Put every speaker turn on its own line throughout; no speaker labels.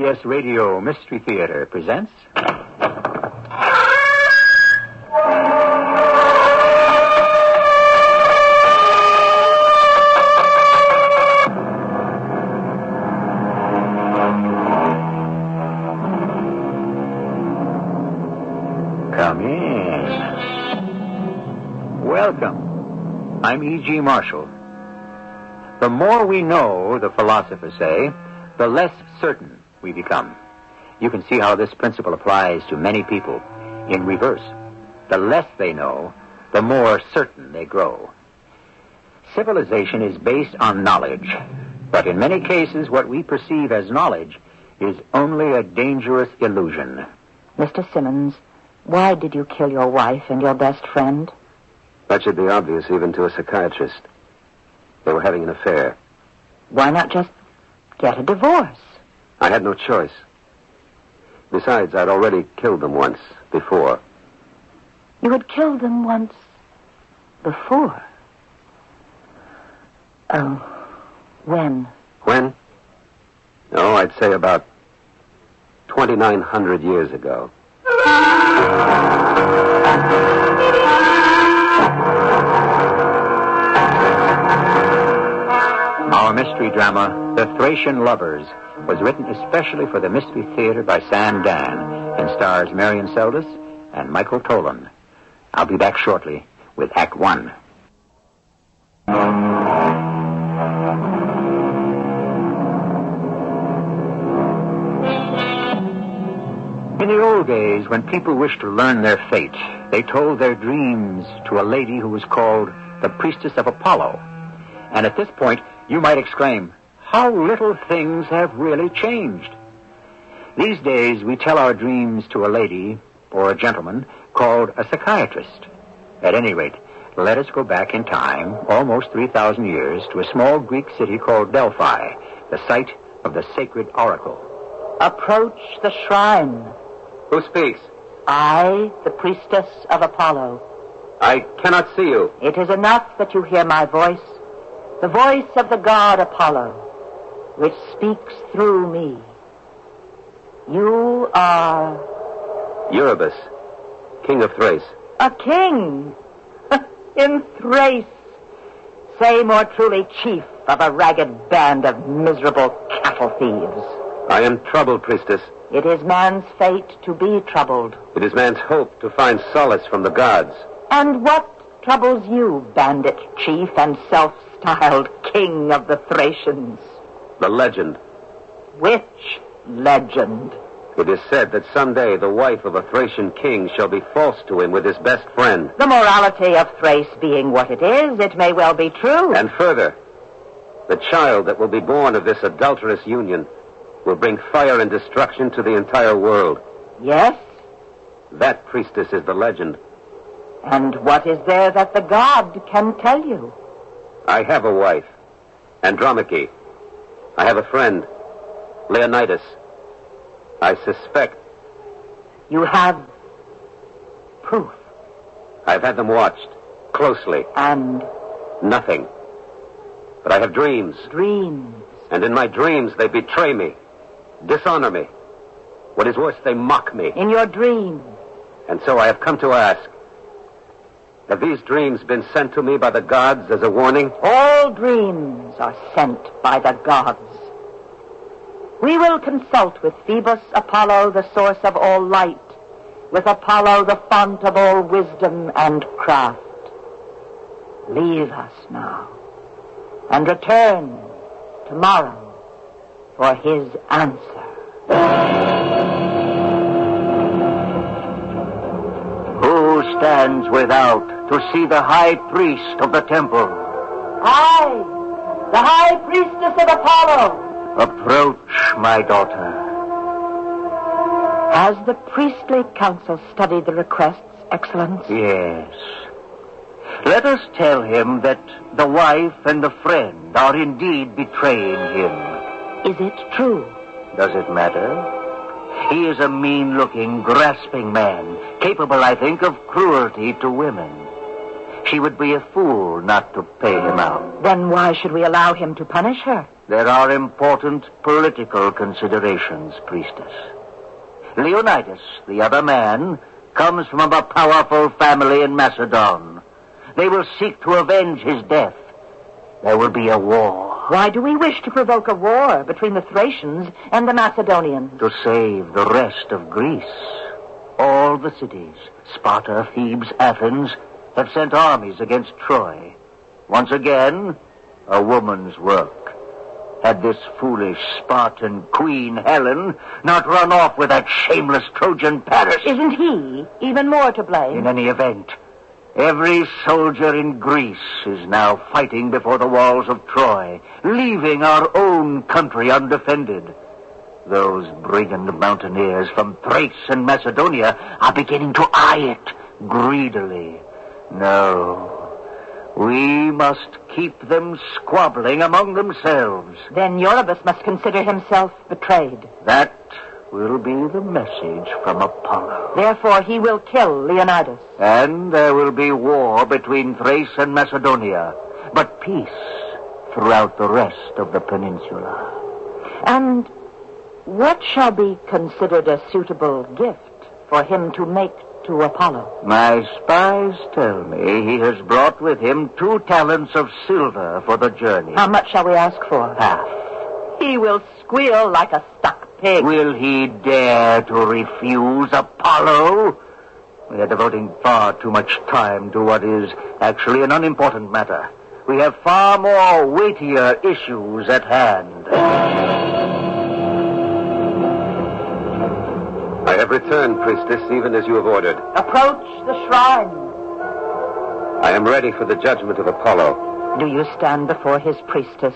CBS Radio Mystery Theater presents... Come in. Welcome. I'm E.G. Marshall. The more we know, the philosophers say, the less certain we become. You can see how this principle applies to many people in reverse. The less they know, the more certain they grow. Civilization is based on knowledge, but in many cases what we perceive as knowledge is only a dangerous illusion.
Mr. Simmons, why did you kill your wife and your best friend?
That should be obvious even to a psychiatrist. They were having an affair.
Why not just get a divorce?
I had no choice. Besides, I'd already killed them once before.
You had killed them once before? Oh, when?
When? Oh, I'd say about 2,900 years ago.
Our mystery drama, The Thracian Lovers, was written especially for the Mystery Theater by Sam Dan and stars Marion Seldes and Michael Tolan. I'll be back shortly with Act One. In the old days, when people wished to learn their fate, they told their dreams to a lady who was called the Priestess of Apollo. And at this point, you might exclaim, how little things have really changed. These days, we tell our dreams to a lady or a gentleman called a psychiatrist. At any rate, let us go back in time, almost 3,000 years, to a small Greek city called Delphi, the site of the sacred oracle.
Approach the shrine.
Who speaks?
I, the Priestess of Apollo.
I cannot see you.
It is enough that you hear my voice, the voice of the god Apollo, which speaks through me. You are...
Eurybus, king of Thrace.
A king? In Thrace. Say more truly, chief of a ragged band of miserable cattle thieves.
I am troubled, priestess.
It is man's fate to be troubled.
It is man's hope to find solace from the gods.
And what troubles you, bandit chief and self-styled king of the Thracians?
The legend.
Which legend?
It is said that someday the wife of a Thracian king shall be false to him with his best friend.
The morality of Thrace being what it is, it may well be true.
And further, the child that will be born of this adulterous union will bring fire and destruction to the entire world.
Yes?
That, priestess, is the legend.
And what is there that the god can tell you?
I have a wife, Andromache. I have a friend, Leonidas. I suspect.
You have proof.
I've had them watched closely.
And?
Nothing. But I have dreams.
Dreams.
And in my dreams, they betray me, dishonor me. What is worse, they mock me.
In your dreams.
And so I have come to ask, have these dreams been sent to me by the gods as a warning?
All dreams are sent by the gods. We will consult with Phoebus Apollo, the source of all light, with Apollo, the font of all wisdom and craft. Leave us now, and return tomorrow for his answer.
Who stands without to see the high priest of the temple?
I, the high priestess of Apollo.
Approach, my daughter.
Has the priestly council studied the requests, Excellence?
Yes. Let us tell him that the wife and the friend are indeed betraying him.
Is it true?
Does it matter? He is a mean-looking, grasping man, capable, I think, of cruelty to women. She would be a fool not to pay him out.
Then why should we allow him to punish her?
there are important political considerations, priestess. Leonidas, the other man, comes from a powerful family in Macedon. They will seek to avenge his death. There will be a war.
Why do we wish to provoke a war between the Thracians and the Macedonians?
To save the rest of Greece. All the cities, Sparta, Thebes, Athens, have sent armies against Troy. Once again, a woman's work. Had this foolish Spartan queen, Helen, not run off with that shameless Trojan Paris?
Isn't he even more to blame?
In any event, every soldier in Greece is now fighting before the walls of Troy, leaving our own country undefended. Those brigand mountaineers from Thrace and Macedonia are beginning to eye it greedily. No, we must keep them squabbling among themselves.
Then Eurybus must consider himself betrayed.
That will be the message from Apollo.
Therefore, he will kill Leonidas.
And there will be war between Thrace and Macedonia, but peace throughout the rest of the peninsula.
And what shall be considered a suitable gift for him to make to Apollo?
My spies tell me he has brought with him 2 talents of silver for the journey.
How much shall we ask for?
Half.
He will squeal like a stuck pig.
Will he dare to refuse Apollo? We are devoting far too much time to what is actually an unimportant matter. We have far more weightier issues at hand.
I have returned, priestess, even as you have ordered.
Approach the shrine.
I am ready for the judgment of Apollo.
Do you stand before his priestess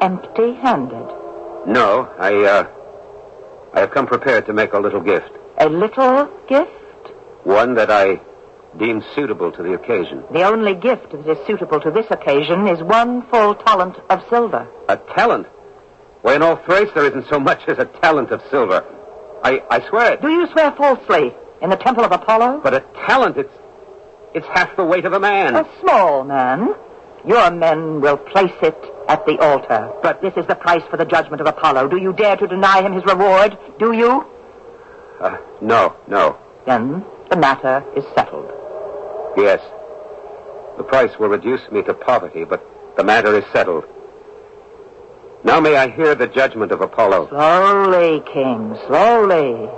empty-handed?
No, I have come prepared to make a little gift.
A little gift?
One that I deem suitable to the occasion.
The only gift that is suitable to this occasion is 1 full talent of silver.
A talent? Why, in all Thrace there isn't so much as a talent of silver. I swear it.
Do you swear falsely in the temple of Apollo?
But a talent, it's half the weight of a man.
A small man. Your men will place it at the altar. But this is the price for the judgment of Apollo. Do you dare to deny him his reward? Do you?
No.
Then the matter is settled.
Yes. The price will reduce me to poverty, but the matter is settled. Now may I hear the judgment of Apollo.
Slowly, King, slowly.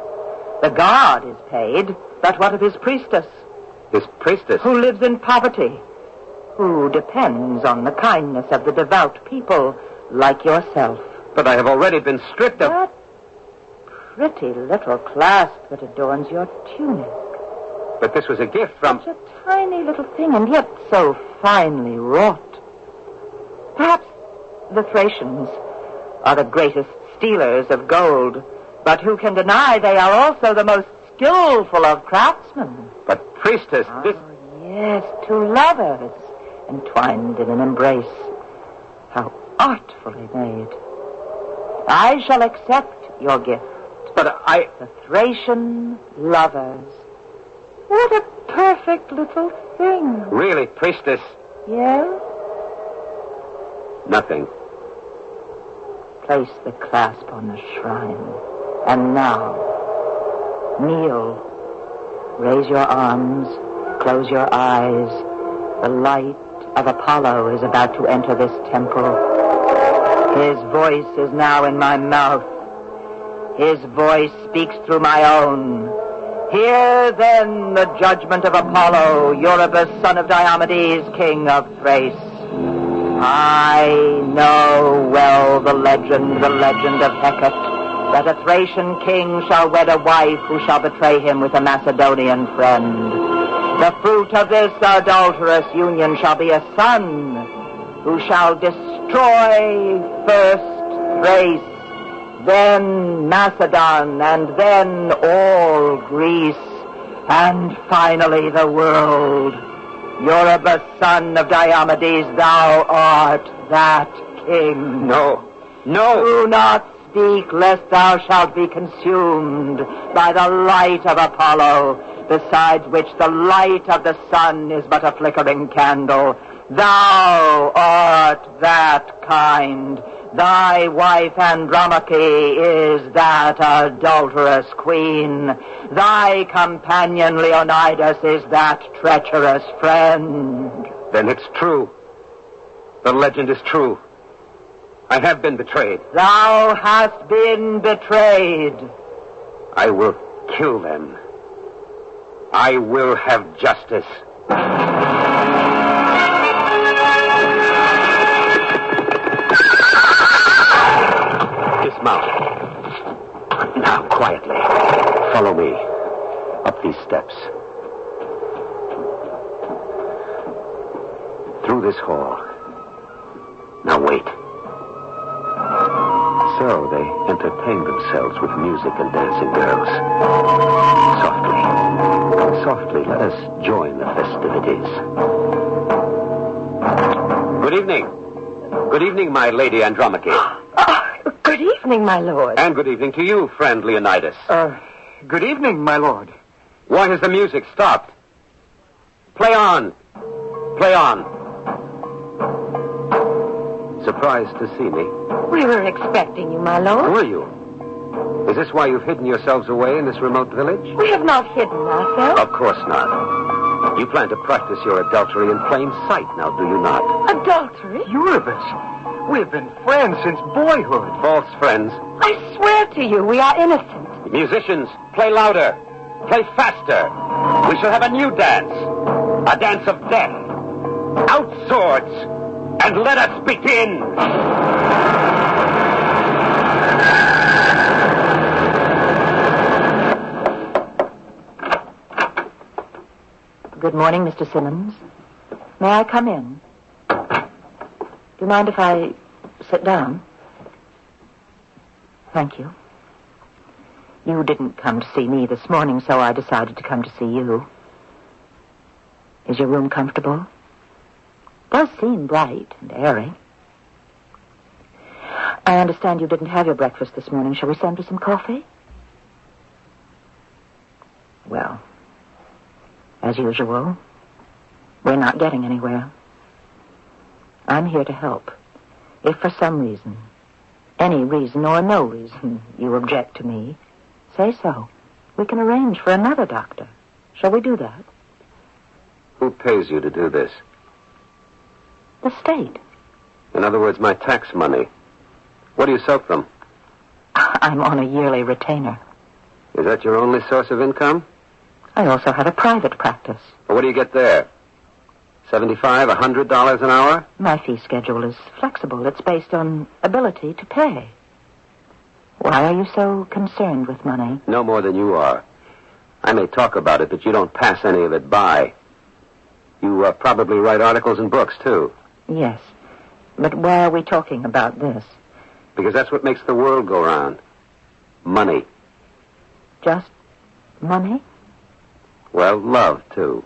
The god is paid, but what of his priestess?
His priestess?
Who lives in poverty, who depends on the kindness of the devout people like yourself.
But I have already been stripped of...
That pretty little clasp that adorns your tunic.
But this was a gift from...
Such a tiny little thing, and yet so finely wrought. Perhaps the Thracians are the greatest stealers of gold, but who can deny they are also the most skillful of craftsmen?
But, priestess, this...
Yes, 2 lovers entwined in an embrace. How artfully made. I shall accept your gift.
But
The Thracian lovers. What a perfect little thing.
Really, priestess...
Yes?
Nothing.
Place the clasp on the shrine. And now, kneel. Raise your arms. Close your eyes. The light of Apollo is about to enter this temple. His voice is now in my mouth. His voice speaks through my own. Hear then the judgment of Apollo, Eurybus, son of Diomedes, king of Thrace. I know well the legend of Hecate, that a Thracian king shall wed a wife who shall betray him with a Macedonian friend. The fruit of this adulterous union shall be a son who shall destroy first Thrace, then Macedon, and then all Greece, and finally the world. Eurybus, son of Diomedes, thou art that king.
No.
Do not speak, lest thou shalt be consumed by the light of Apollo, besides which the light of the sun is but a flickering candle. Thou art that kind. Thy wife Andromache is that adulterous queen. Thy companion Leonidas is that treacherous friend.
Then it's true. The legend is true. I have been betrayed.
Thou hast been betrayed.
I will kill them. I will have justice. Dismount. Now, quietly. Follow me. Up these steps. Through this hall. Now, wait. So they entertain themselves with music and dancing girls. Softly, let us join the festivities. Good evening. Good evening, my lady Andromache.
Good evening, my lord.
And good evening to you, friend Leonidas.
Good evening, my lord.
Why has the music stopped? Play on. Play on. Surprised to see me?
We were expecting you, my lord.
Were you? Is this why you've hidden yourselves away in this remote village?
We have not hidden ourselves.
Of course not. You plan to practice your adultery in plain sight, now do you not?
Adultery?
Eurybus, we've been friends since boyhood.
False friends.
I swear to you, we are innocent.
Musicians, play louder. Play faster. We shall have a new dance. A dance of death. Out swords. And let us begin.
Good morning, Mr. Simmons. May I come in? Do you mind if I sit down? Thank you. You didn't come to see me this morning, so I decided to come to see you. Is your room comfortable? Does seem bright and airy. I understand you didn't have your breakfast this morning. Shall we send you some coffee? Well, as usual, we're not getting anywhere. I'm here to help. If for some reason, any reason or no reason, you object to me, say so. We can arrange for another doctor. Shall we do that?
Who pays you to do this?
The state.
In other words, my tax money. What do you soak them?
I'm on a yearly retainer.
Is that your only source of income?
I also have a private practice.
Well, what do you get there? $75, $100 an hour?
My fee schedule is flexible. It's based on ability to pay. Why are you so concerned with money?
No more than you are. I may talk about it, but you don't pass any of it by. You probably write articles and books, too.
Yes. But why are we talking about this?
Because that's what makes the world go round. Money.
Just money?
Well, love, too.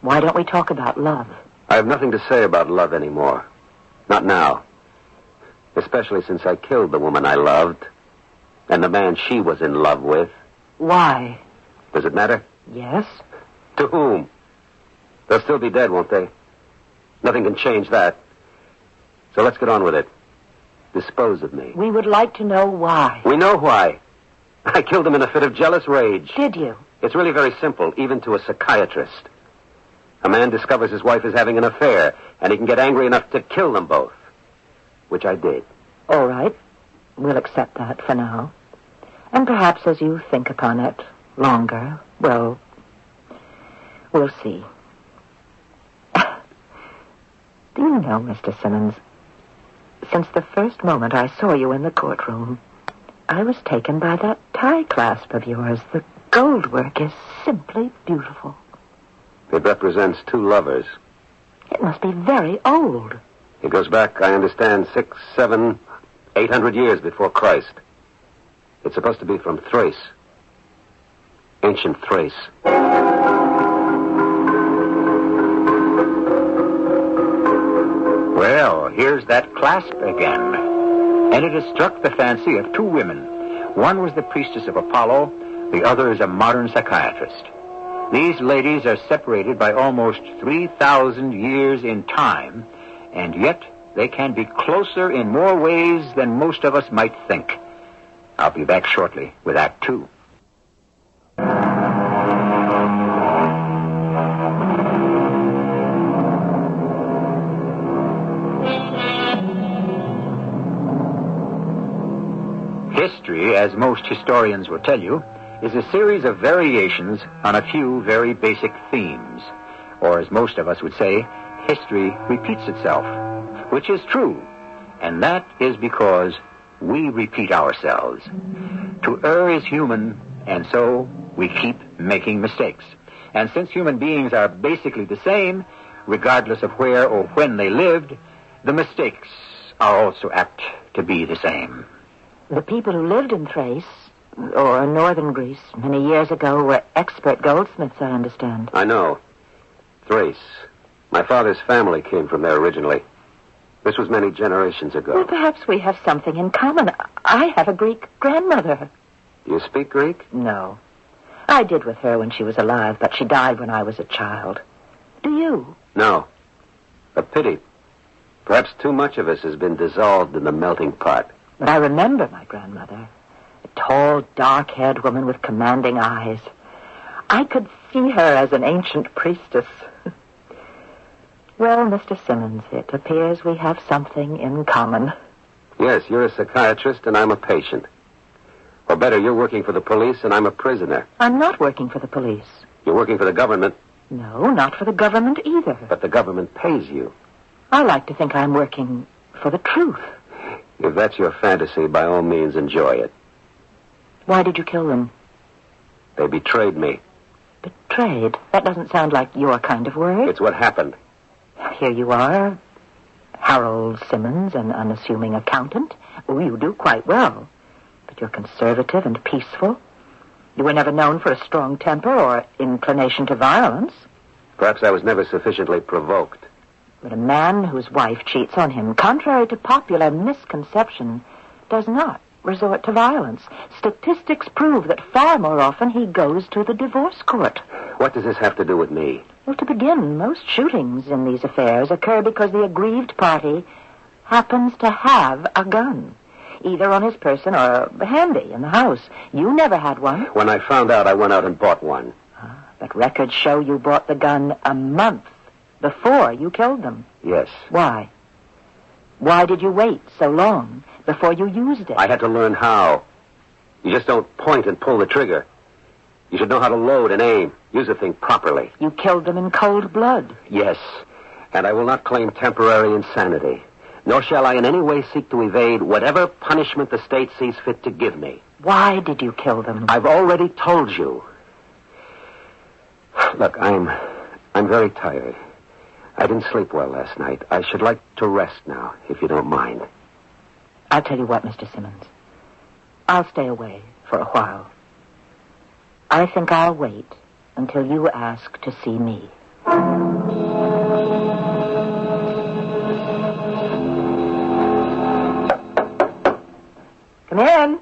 Why don't we talk about love?
I have nothing to say about love anymore. Not now. Especially since I killed the woman I loved. And the man she was in love with.
Why?
Does it matter?
Yes.
To whom? They'll still be dead, won't they? Nothing can change that. So let's get on with it. Dispose of me.
We would like to know why.
We know why. I killed him in a fit of jealous rage.
Did you?
It's really very simple, even to a psychiatrist. A man discovers his wife is having an affair, and he can get angry enough to kill them both. Which I did.
All right. We'll accept that for now. And perhaps as you think upon it longer, well, we'll see. Do you know, Mr. Simmons, since the first moment I saw you in the courtroom, I was taken by that tie clasp of yours. The gold work is simply beautiful.
It represents two lovers.
It must be very old.
It goes back, I understand, 600, 700, 800 years before Christ. It's supposed to be from Thrace. Ancient Thrace.
Well, here's that clasp again. And it has struck the fancy of two women. One was the priestess of Apollo, the other is a modern psychiatrist. These ladies are separated by almost 3,000 years in time, and yet they can be closer in more ways than most of us might think. I'll be back shortly with Act Two. History, as most historians will tell you, is a series of variations on a few very basic themes. Or as most of us would say, history repeats itself, which is true. And that is because we repeat ourselves. To err is human, and so we keep making mistakes. And since human beings are basically the same, regardless of where or when they lived, the mistakes are also apt to be the same.
The people who lived in Thrace, or northern Greece, many years ago were expert goldsmiths, I understand.
I know. Thrace. My father's family came from there originally. This was many generations ago.
Well, perhaps we have something in common. I have a Greek grandmother.
Do you speak Greek?
No. I did with her when she was alive, but she died when I was a child. Do you?
No. A pity. Perhaps too much of us has been dissolved in the melting pot.
But I remember my grandmother. A tall, dark-haired woman with commanding eyes. I could see her as an ancient priestess. Well, Mr. Simmons, it appears we have something in common.
Yes, you're a psychiatrist and I'm a patient. Or better, you're working for the police and I'm a prisoner.
I'm not working for the police.
You're working for the government.
No, not for the government either.
But the government pays you.
I like to think I'm working for the truth.
If that's your fantasy, by all means, enjoy it.
Why did you kill them?
They betrayed me.
Betrayed? That doesn't sound like your kind of word.
It's what happened.
Here you are, Harold Simmons, an unassuming accountant. Oh, you do quite well. But you're conservative and peaceful. You were never known for a strong temper or inclination to violence.
Perhaps I was never sufficiently provoked.
But a man whose wife cheats on him, contrary to popular misconception, does not resort to violence. Statistics prove that far more often he goes to the divorce court.
What does this have to do with me?
Well, to begin, most shootings in these affairs occur because the aggrieved party happens to have a gun, either on his person or handy in the house. You never had one.
When I found out, I went out and bought one.
But records show you bought the gun a month before you killed them.
Yes.
Why? Why did you wait so long before you used it?
I had to learn how. You just don't point and pull the trigger. You should know how to load and aim. Use the thing properly.
You killed them in cold blood.
Yes. And I will not claim temporary insanity. Nor shall I in any way seek to evade whatever punishment the state sees fit to give me.
Why did you kill them?
I've already told you. Look, I'm very tired. I didn't sleep well last night. I should like to rest now, if you don't mind.
I'll tell you what, Mr. Simmons. I'll stay away for a while. I think I'll wait until you ask to see me. Come in.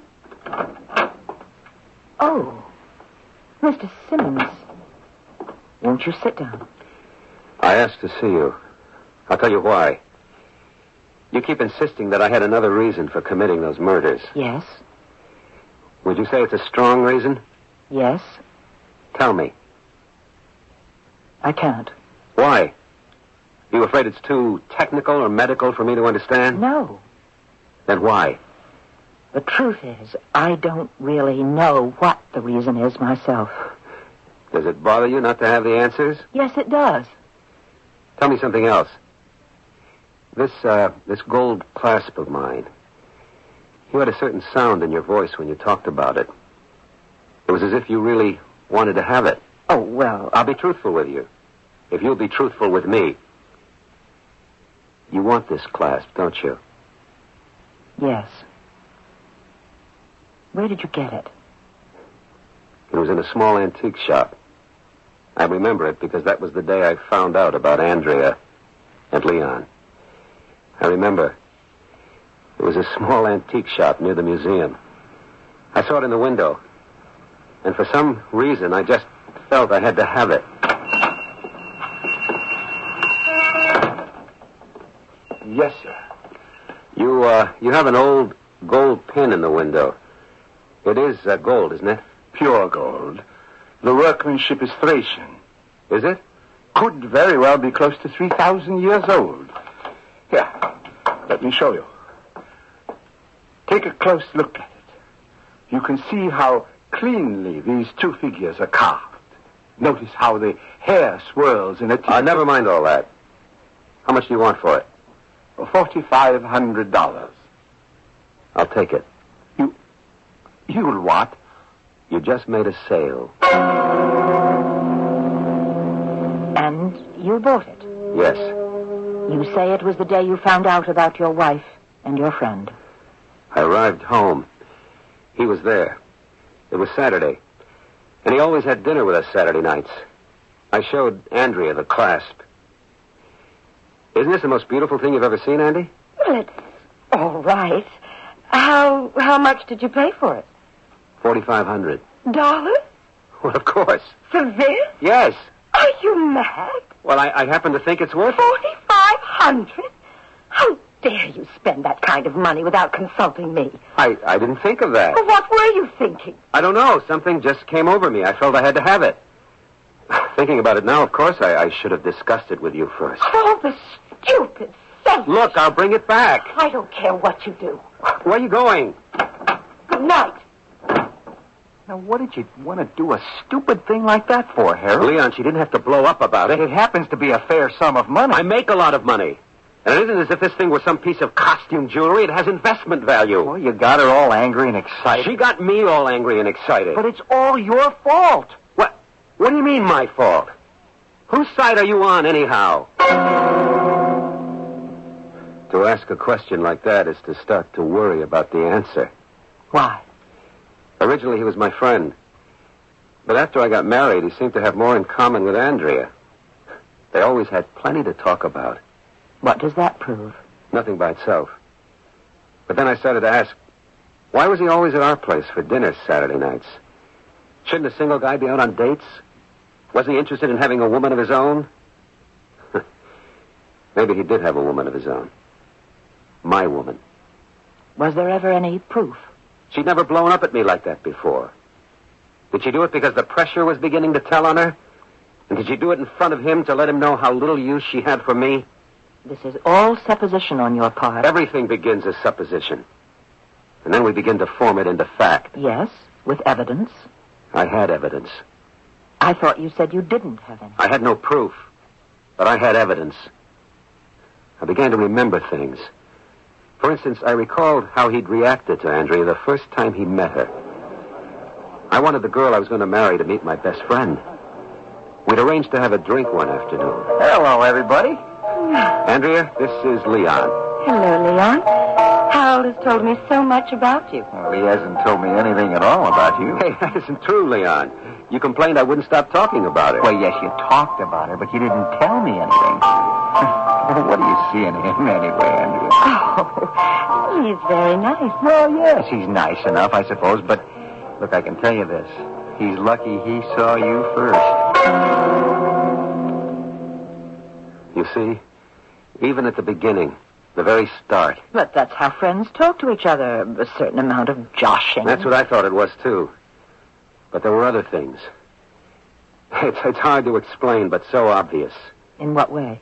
Oh, Mr. Simmons. Won't you sit down?
I asked to see you. I'll tell you why. You keep insisting that I had another reason for committing those murders.
Yes.
Would you say it's a strong reason?
Yes.
Tell me.
I can't.
Why? You afraid it's too technical or medical for me to understand?
No.
Then why?
The truth is, I don't really know what the reason is myself.
Does it bother you not to have the answers?
Yes, it does.
Tell me something else. This gold clasp of mine. You had a certain sound in your voice when you talked about it. It was as if you really wanted to have it.
Oh, well...
I'll be truthful with you. If you'll be truthful with me. You want this clasp, don't you?
Yes. Where did you get it?
It was in a small antique shop. I remember it because that was the day I found out about Andrea and Leon. I remember. It was a small antique shop near the museum. I saw it in the window. And for some reason, I just felt I had to have it.
Yes, sir.
You have an old gold pin in the window. It is gold, isn't it?
Pure gold. The workmanship is Thracian.
Is it?
Could very well be close to 3,000 years old. Here, let me show you. Take a close look at it. You can see how cleanly these two figures are carved. Notice how the hair swirls in a...
Never mind all that. How much do you want for it?
$4,500.
I'll take it.
You'll what?
You just made a sale.
And you bought it?
Yes.
You say it was the day you found out about your wife and your friend.
I arrived home. He was there. It was Saturday. And he always had dinner with us Saturday nights. I showed Andrea the clasp. Isn't this the most beautiful thing you've ever seen, Andy?
Well, it's all right. How much did you pay for it?
$4,500.
Dollars?
Well, of course.
For this?
Yes.
Are you mad?
Well, I happen to think it's worth it.
$4,500? How dare you spend that kind of money without consulting me?
I didn't think of that.
Well, what were you thinking?
I don't know. Something just came over me. I felt I had to have it. Thinking about it now, of course, I should have discussed it with you first.
Oh, the stupid selfish.
Look, I'll bring it back.
I don't care what you do.
Where are you going?
Good night.
Now, what did you want to do a stupid thing like that for, Harold?
Leon, she didn't have to blow up about it.
It happens to be a fair sum of money.
I make a lot of money. And it isn't as if this thing were some piece of costume jewelry. It has investment value.
Well, you got her all angry and excited.
She got me all angry and excited.
But it's all your fault.
What do you mean, my fault? Whose side are you on, anyhow? To ask a question like that is to start to worry about the answer.
Why?
Originally, he was my friend. But after I got married, he seemed to have more in common with Andrea. They always had plenty to talk about.
What does that prove?
Nothing by itself. But then I started to ask, why was he always at our place for dinner Saturday nights? Shouldn't a single guy be out on dates? Wasn't he interested in having a woman of his own? Maybe he did have a woman of his own. My woman.
Was there ever any proof?
She'd never blown up at me like that before. Did she do it because the pressure was beginning to tell on her? And did she do it in front of him to let him know how little use she had for me?
This is all supposition on your part.
Everything begins as supposition. And then we begin to form it into fact.
Yes, with evidence.
I had evidence.
I thought you said you didn't have any.
I had no proof, but I had evidence. I began to remember things. For instance, I recalled how he'd reacted to Andrea the first time he met her. I wanted the girl I was going to marry to meet my best friend. We'd arranged to have a drink one afternoon.
Hello, everybody.
Andrea, this is Leon.
Hello, Leon. Harold has told me so much about you.
Well, he hasn't told me anything at all about you.
Hey, that isn't true, Leon. You complained I wouldn't stop talking about her.
Well, yes, you talked about her, but you didn't tell me anything. What do you see in him anyway, Andrea?
Oh, he's very nice.
Well, yes, he's nice enough, I suppose, but look, I can tell you this. He's lucky he saw you first.
You see, even at the beginning, the very start.
But that's how friends talk to each other, a certain amount of joshing.
That's what I thought it was, too. But there were other things. It's hard to explain, but so obvious.
In what way?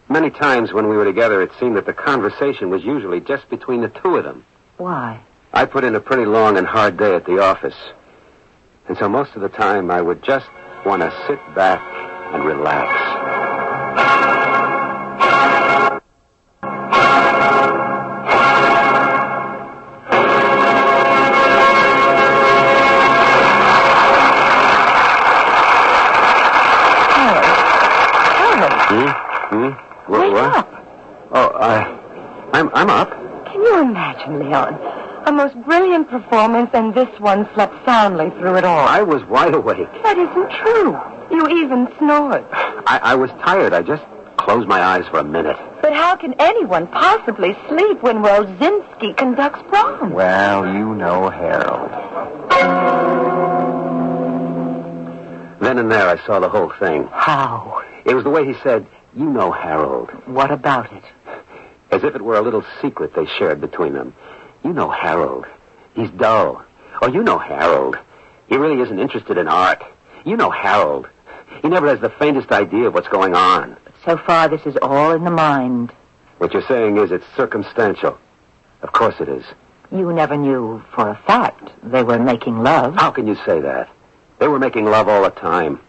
Many times when we were together, it seemed that the conversation was usually just between the two of them.
Why?
I put in a pretty long and hard day at the office. And so most of the time, I would just want to sit back and relax.
Wake up.
Oh, I'm up.
Can you imagine, Leon? A most brilliant performance, and this one slept soundly through it all.
I was wide awake.
That isn't true. You even snored.
I was tired. I just closed my eyes for a minute.
But how can anyone possibly sleep when Wozinski conducts prom?
Well, you know Harold.
Then and there, I saw the whole thing.
How?
It was the way he said, "You know Harold."
What about it?
As if it were a little secret they shared between them. You know Harold. He's dull. Oh, you know Harold. He really isn't interested in art. You know Harold. He never has the faintest idea of what's going on.
But so far, this is all in the mind.
What you're saying is it's circumstantial. Of course it is.
You never knew for a fact they were making love.
How can you say that? They were making love all the time.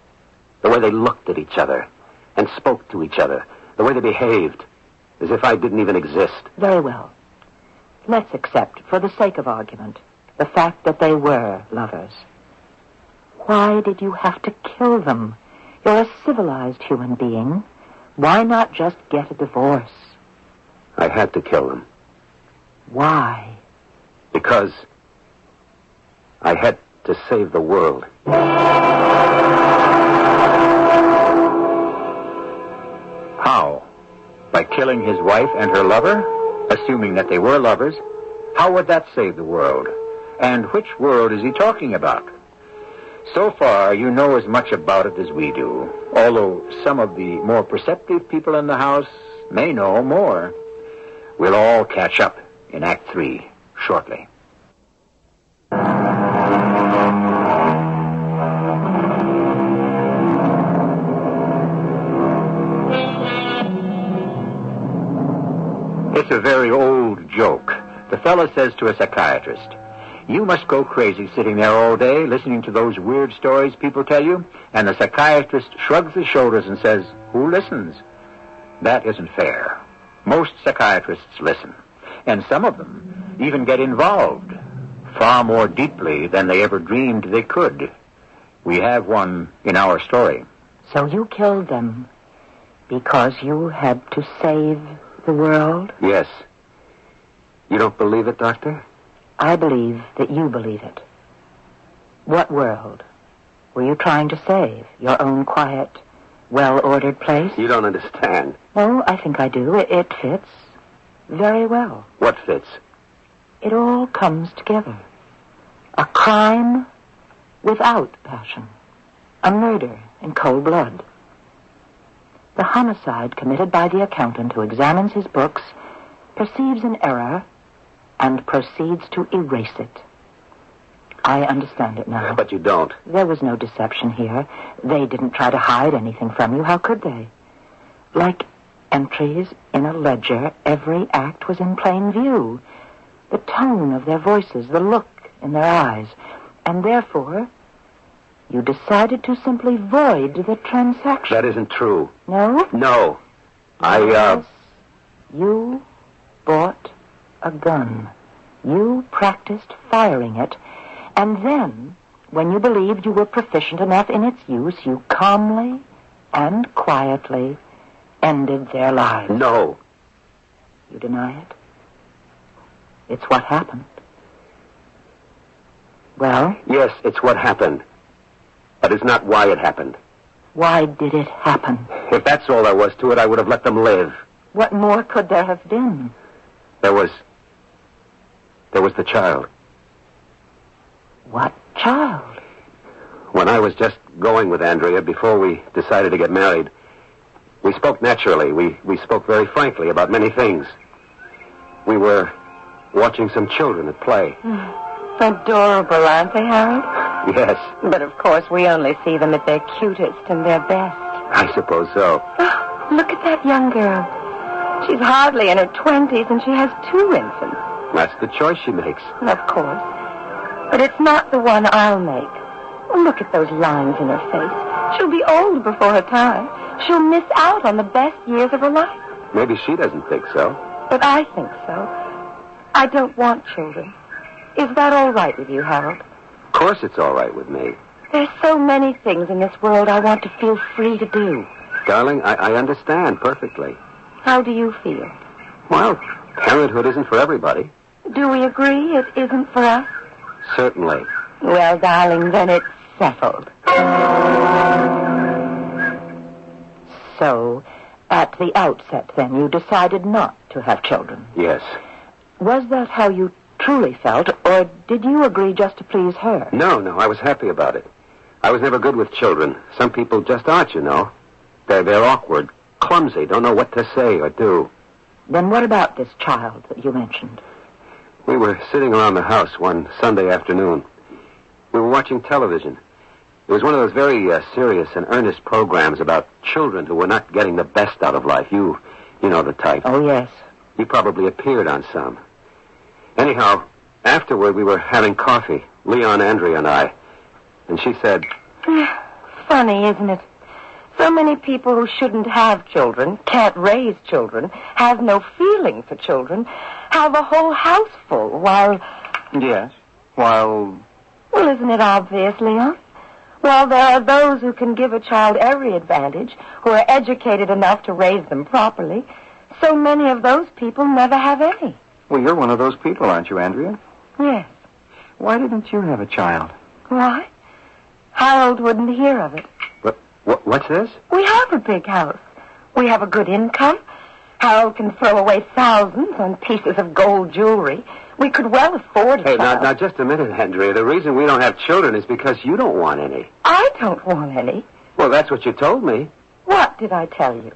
The way they looked at each other and spoke to each other. The way they behaved. As if I didn't even exist.
Very well. Let's accept, for the sake of argument, the fact that they were lovers. Why did you have to kill them? You're a civilized human being. Why not just get a divorce?
I had to kill them.
Why?
Because I had to save the world.
How? By killing his wife and her lover? Assuming that they were lovers, how would that save the world? And which world is he talking about? So far, you know as much about it as we do, although some of the more perceptive people in the house may know more. We'll all catch up in Act 3 shortly. It's a very old joke. The fellow says to a psychiatrist, "You must go crazy sitting there all day listening to those weird stories people tell you." And the psychiatrist shrugs his shoulders and says, "Who listens?" That isn't fair. Most psychiatrists listen. And some of them even get involved far more deeply than they ever dreamed they could. We have one in our story.
So you killed them because you had to save the world?
Yes. You don't believe it, Doctor?
I believe that you believe it. What world were you trying to save? Your own quiet, well-ordered place?
You don't understand.
Oh, I think I do. It fits very well.
What fits?
It all comes together. A crime without passion. A murder in cold blood. The homicide committed by the accountant who examines his books perceives an error and proceeds to erase it. I understand it now.
But you don't.
There was no deception here. They didn't try to hide anything from you. How could they? Like entries in a ledger, every act was in plain view. The tone of their voices, the look in their eyes. And therefore, you decided to simply void the transaction.
That isn't true.
No?
No.
Yes. You bought a gun. You practiced firing it. And then, when you believed you were proficient enough in its use, you calmly and quietly ended their lives.
No.
You deny it? It's what happened. Well?
Yes, it's what happened. But it's not why it happened.
Why did it happen?
If that's all there was to it, I would have let them live.
What more could there have been?
There was the child.
What child?
When I was just going with Andrea before we decided to get married, we spoke naturally. We spoke very frankly about many things. We were watching some children at play.
Adorable, aren't they, Harold?
Yes.
But of course we only see them at their cutest and their best.
I suppose so.
Oh, look at that young girl. She's hardly in her 20s and she has 2 infants.
That's the choice she makes.
Of course. But it's not the one I'll make. Oh, look at those lines in her face. She'll be old before her time. She'll miss out on the best years of her life.
Maybe she doesn't think so.
But I think so. I don't want children. Is that all right with you, Harold?
Of course it's all right with me.
There's so many things in this world I want to feel free to do.
Darling, I understand perfectly.
How do you feel?
Well, parenthood isn't for everybody.
Do we agree it isn't for us?
Certainly.
Well, darling, then it's settled.
So, at the outset, then, you decided not to have children.
Yes.
Was that how you truly felt, or did you agree just to please her?
No, I was happy about it. I was never good with children. Some people just aren't, you know. They're awkward, clumsy, don't know what to say or do.
Then what about this child that you mentioned?
We were sitting around the house one Sunday afternoon. We were watching television. It was one of those very serious and earnest programs about children who were not getting the best out of life. You know the type.
Oh, yes.
You probably appeared on some. Anyhow, afterward we were having coffee, Leon, Andrea, and I. And she said...
Funny, isn't it? So many people who shouldn't have children, can't raise children, have no feeling for children, have a whole house full while...
Yes, while...
Well, isn't it obvious, Leon? While there are those who can give a child every advantage, who are educated enough to raise them properly, so many of those people never have any.
Well, you're one of those people, aren't you, Andrea?
Yes.
Why didn't you have a child?
Why? Harold wouldn't hear of it.
What's this?
We have a big house. We have a good income. Harold can throw away thousands on pieces of gold jewelry. We could well afford a
Hey,
child.
now, just a minute, Andrea. The reason we don't have children is because you don't want any.
I don't want any.
Well, that's what you told me.
What did I tell you?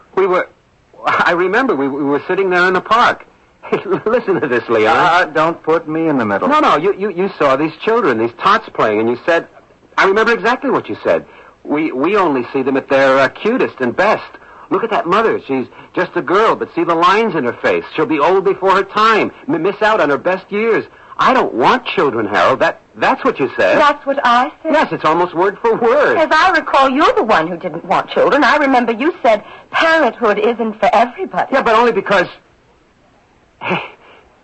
I remember we were sitting there in the park. Hey, listen to this, Leon.
Don't put me in the middle.
No, you saw these children, these tots playing, and you said... I remember exactly what you said. We only see them at their cutest and best. Look at that mother. She's just a girl, but see the lines in her face. She'll be old before her time, miss out on her best years. I don't want children, Harold. That's what you said.
That's what I said?
Yes, it's almost word for word.
As I recall, you're the one who didn't want children. I remember you said parenthood isn't for everybody.
Yeah, but only because... Hey,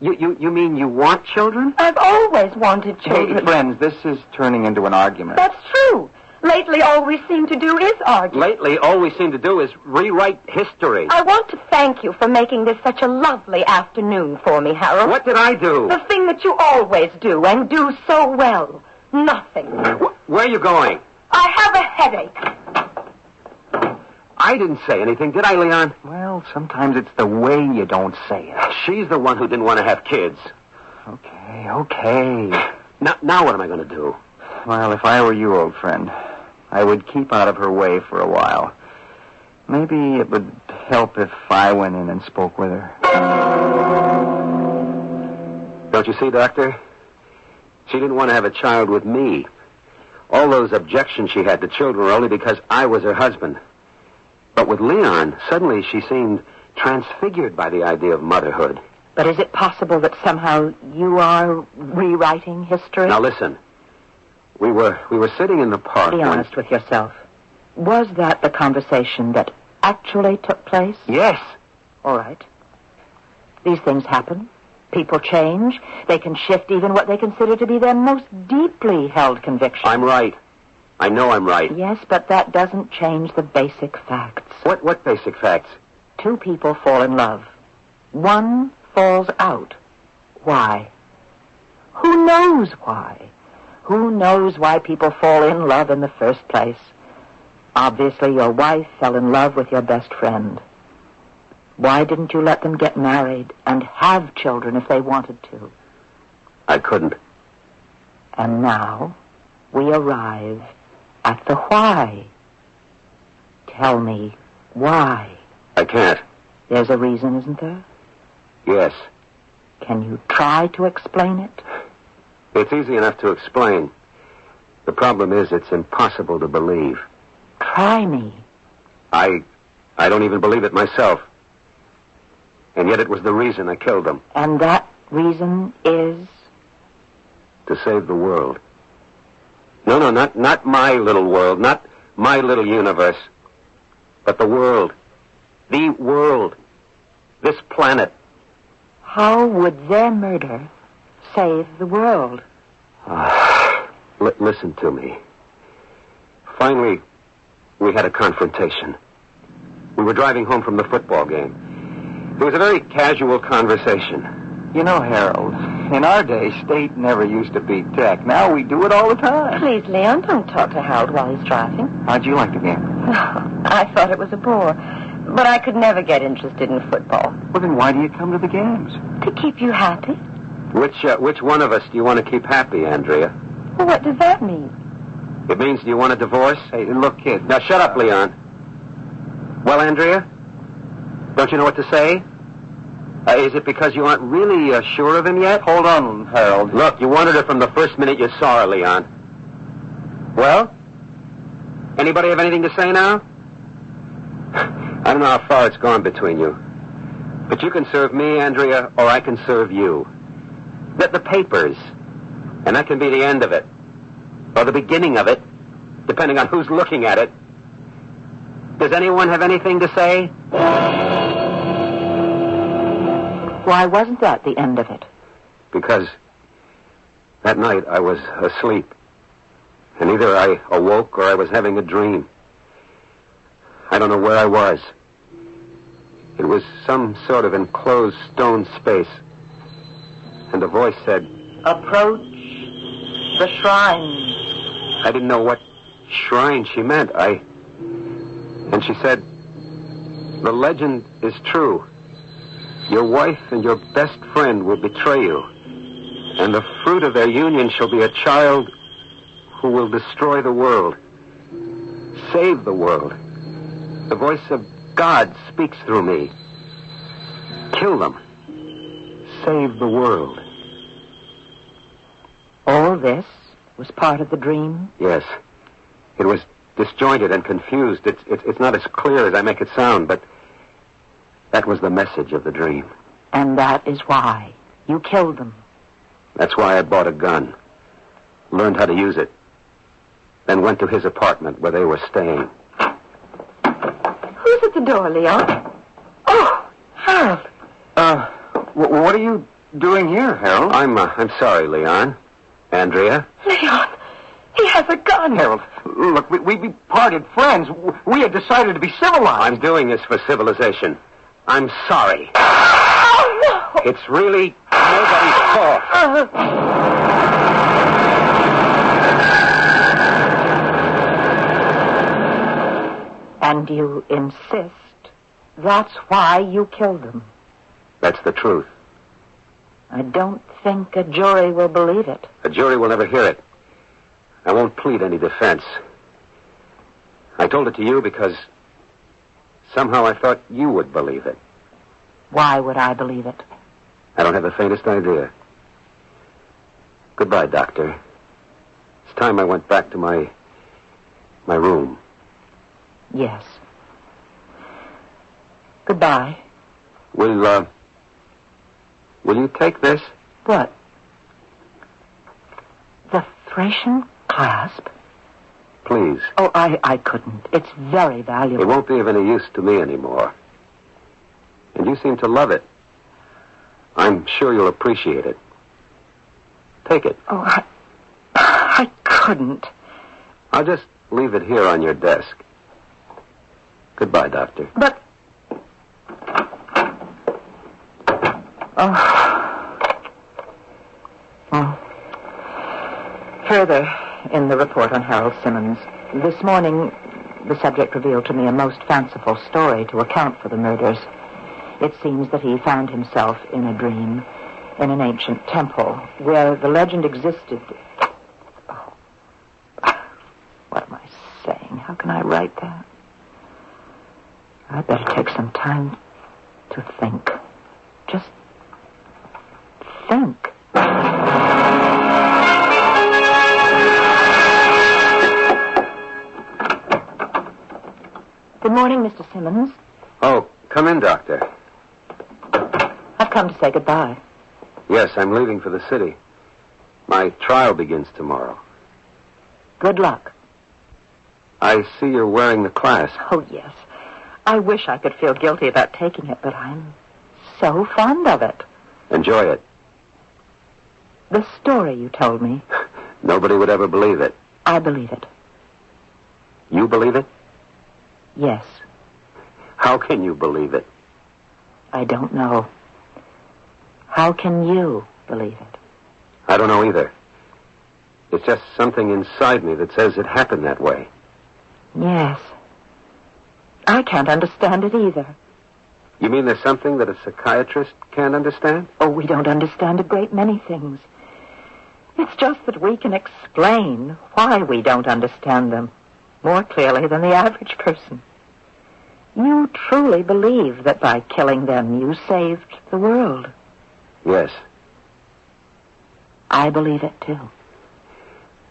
you mean you want children?
I've always wanted children.
Hey, friends, this is turning into an argument.
That's true. Lately, all we seem to do is argue.
Lately, all we seem to do is rewrite history.
I want to thank you for making this such a lovely afternoon for me, Harold.
What did I do?
The thing that you always do, and do so well. Nothing.
Where are you going?
I have a headache.
I didn't say anything, did I, Leon?
Well, sometimes it's the way you don't say it.
She's the one who didn't want to have kids.
Okay.
Now what am I going to do?
Well, if I were you, old friend, I would keep out of her way for a while. Maybe it would help if I went in and spoke with her.
Don't you see, Doctor? She didn't want to have a child with me. All those objections she had to children were only because I was her husband. But with Leon, suddenly she seemed transfigured by the idea of motherhood.
But is it possible that somehow you are rewriting history?
Now listen. We were sitting in the park.
Be honest with yourself. Was that the conversation that actually took place?
Yes.
All right. These things happen. People change. They can shift even what they consider to be their most deeply held convictions.
I'm right. I know I'm right.
Yes, but that doesn't change the basic facts.
What basic facts?
Two people fall in love. One falls out. Why? Who knows why? Who knows why people fall in love in the first place? Obviously, your wife fell in love with your best friend. Why didn't you let them get married and have children if they wanted to?
I couldn't.
And now we arrive at the why. Tell me why.
I can't.
There's a reason, isn't there?
Yes.
Can you try to explain it?
It's easy enough to explain. The problem is it's impossible to believe.
Try me.
I don't even believe it myself. And yet it was the reason I killed them.
And that reason is?
To save the world. No, not my little world, not my little universe, but the world. The world. This planet.
How would their murder save the world?
Listen to me. Finally, we had a confrontation. We were driving home from the football game. It was a very casual conversation.
You know, Harold, in our day, state never used to beat tech. Now we do it all the time.
Please, Leon, don't talk to Harold while he's driving.
How'd you like the game?
I thought it was a bore. But I could never get interested in football.
Well, then why do you come to the games?
To keep you happy.
Which one of us do you want to keep happy, Andrea?
Well, what does that mean?
It means do you want a divorce?
Hey, look, kid.
Now, shut up, Leon. Well, Andrea? Don't you know what to say? Is it because you aren't really sure of him yet?
Hold on, Harold.
Look, you wanted her from the first minute you saw her, Leon. Well? Anybody have anything to say now? I don't know how far it's gone between you. But you can serve me, Andrea, or I can serve you. The papers. And that can be the end of it. Or the beginning of it, depending on who's looking at it. Does anyone have anything to say?
Why wasn't that the end of it?
Because that night I was asleep. And either I awoke or I was having a dream. I don't know where I was. It was some sort of enclosed stone space. And a voice said,
"Approach the shrine."
I didn't know what shrine she meant. And she said, "The legend is true. Your wife and your best friend will betray you. And the fruit of their union shall be a child who will destroy the world. Save the world. The voice of God speaks through me. Kill them. Save the world."
All this was part of the dream?
Yes. It was disjointed and confused. It's not as clear as I make it sound, but that was the message of the dream.
And that is why you killed them?
That's why I bought a gun. Learned how to use it. Then went to his apartment where they were staying.
Who's at the door, Leon? Oh, Harold.
What are you doing here, Harold?
I'm sorry, Leon. Andrea?
Leon, he has a gun.
Harold, look, we parted friends. We had decided to be civilized.
I'm doing this for civilization. I'm sorry.
Oh, no.
It's really nobody's fault.
And you insist that's why you killed them?
That's the truth.
I don't think a jury will believe it.
A jury will never hear it. I won't plead any defense. I told it to you because somehow I thought you would believe it.
Why would I believe it?
I don't have the faintest idea. Goodbye, Doctor. It's time I went back to my room.
Yes. Goodbye.
Will you take this?
What? The Thracian clasp?
Please.
Oh, I couldn't. It's very valuable.
It won't be of any use to me anymore. And you seem to love it. I'm sure you'll appreciate it. Take it.
Oh, I couldn't.
I'll just leave it here on your desk. Goodbye, Doctor.
But... Further, in the report on Harold Simmons, this morning, the subject revealed to me a most fanciful story to account for the murders. It seems that he found himself in a dream in an ancient temple where the legend existed. Oh. What am I saying? How can I write that? I'd better take some time to think. Just think. Good morning, Mr. Simmons.
Oh, come in, Doctor.
I've come to say goodbye.
Yes, I'm leaving for the city. My trial begins tomorrow.
Good luck.
I see you're wearing the clasp.
Oh, yes. I wish I could feel guilty about taking it, but I'm so fond of it.
Enjoy it.
The story you told me.
Nobody would ever believe it.
I believe it.
You believe it?
Yes.
How can you believe it?
I don't know. How can you believe it?
I don't know either. It's just something inside me that says it happened that way.
Yes. I can't understand it either.
You mean there's something that a psychiatrist can't understand?
Oh, we don't understand a great many things. It's just that we can explain why we don't understand them more clearly than the average person. You truly believe that by killing them you saved the world?
Yes.
I believe it, too.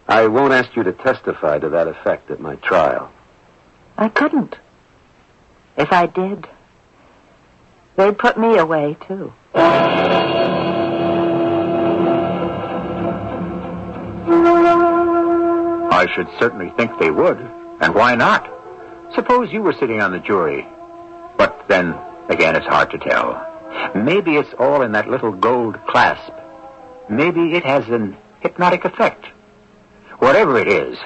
I won't ask you to testify to that effect at my trial.
I couldn't. If I did, they'd put me away, too.
I should certainly think they would. And why not? Suppose you were sitting on the jury. But then, again, it's hard to tell. Maybe it's all in that little gold clasp. Maybe it has an hypnotic effect. Whatever it is,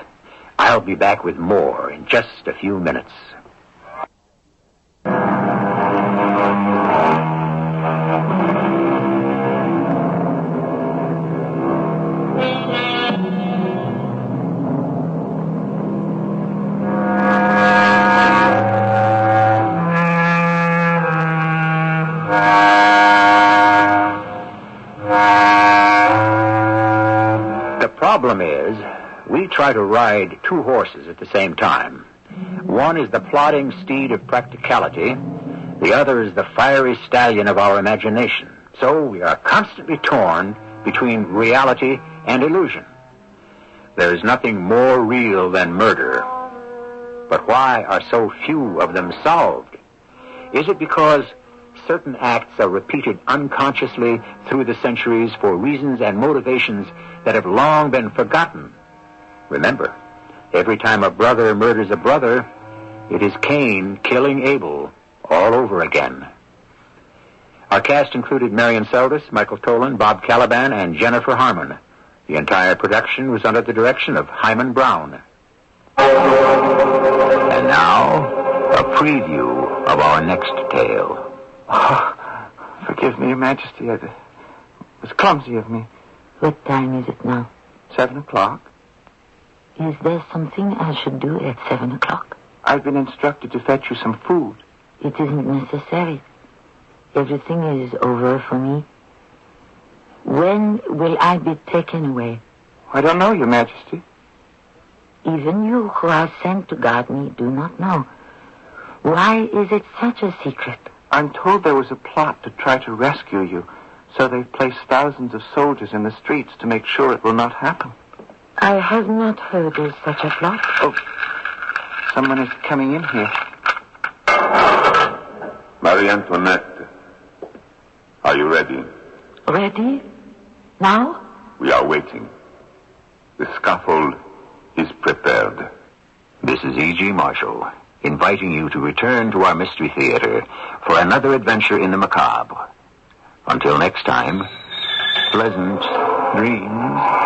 I'll be back with more in just a few minutes. The problem is, we try to ride two horses at the same time. One is the plodding steed of practicality. The other is the fiery stallion of our imagination. So we are constantly torn between reality and illusion. There is nothing more real than murder. But why are so few of them solved? Is it because certain acts are repeated unconsciously through the centuries for reasons and motivations that have long been forgotten? Remember, every time a brother murders a brother, it is Cain killing Abel all over again. Our cast included Marion Seldes, Michael Tolan, Bob Caliban, and Jennifer Harmon. The entire production was under the direction of Hyman Brown. And now, a preview of our next tale.
Oh, forgive me, Your Majesty. It was clumsy of me.
What time is it now?
7 o'clock.
Is there something I should do at 7 o'clock?
I've been instructed to fetch you some food.
It isn't necessary. Everything is over for me. When will I be taken away?
I don't know, Your Majesty.
Even you who are sent to guard me do not know. Why is it such a secret?
I'm told there was a plot to try to rescue you, so they've placed thousands of soldiers in the streets to make sure it will not happen.
I have not heard of such a plot.
Oh, someone is coming in here.
Marie Antoinette, are you ready?
Ready? Now?
We are waiting. The scaffold is prepared.
This is E.G. Marshall, inviting you to return to our Mystery Theater for another adventure in the macabre. Until next time, pleasant dreams.